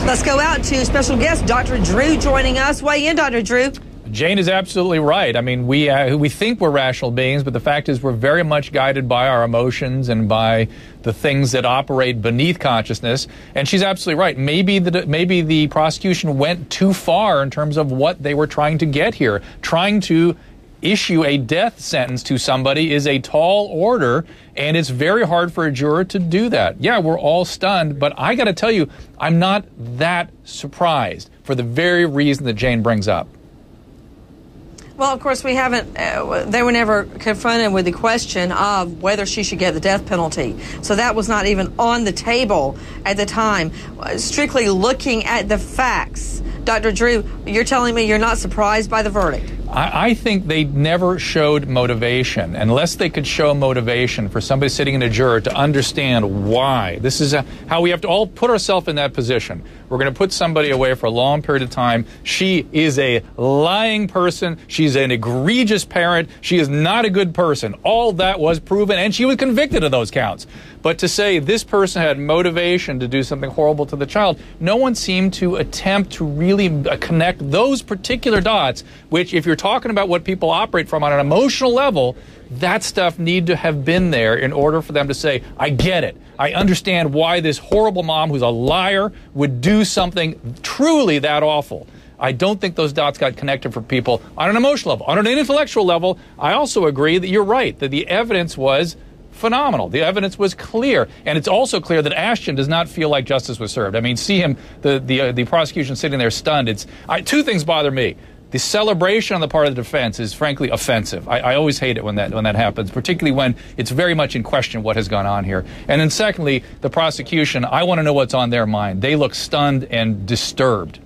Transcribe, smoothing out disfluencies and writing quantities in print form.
Let's go out to special guest Dr. Drew joining us. Weigh in, Dr. Drew. Jane is absolutely right. I mean, we think we're rational beings, but the fact is we're very much guided by our emotions and by the things that operate beneath consciousness. And she's absolutely right. Maybe the prosecution went too far in terms of what they were trying to get here. Trying to issue a death sentence to somebody is a tall order, and it's very hard for a juror to do that. Yeah, we're all stunned, but I got to tell you, I'm not that surprised for the very reason that Jane brings up. Well, of course, we haven't, they were never confronted with the question of whether she should get the death penalty. So that was not even on the table at the time. Strictly looking at the facts, Dr. Drew, you're telling me you're not surprised by the verdict? I think they never showed motivation. Unless they could show motivation for somebody sitting in a juror to understand why. This is how we have to all put ourselves in that position. We're going to put somebody away for a long period of time. She is a lying person. She's an egregious parent. She is not a good person. All that was proven, and she was convicted of those counts. But to say this person had motivation to do something horrible to the child, no one seemed to attempt to really connect those particular dots, which, if you're talking about what people operate from on an emotional level, that stuff need to have been there in order for them to say, I get it. I understand why this horrible mom who's a liar would do something truly that awful. I don't think those dots got connected for people on an emotional level. On an intellectual level, I also agree that you're right, that the evidence was phenomenal. The evidence was clear. And it's also clear that Ashton does not feel like justice was served. I mean, see him, the prosecution sitting there stunned. Two things bother me. The celebration on the part of the defense is frankly offensive. I always hate it when that happens, particularly when it's very much in question what has gone on here. And then secondly, the prosecution, I want to know what's on their mind. They look stunned and disturbed.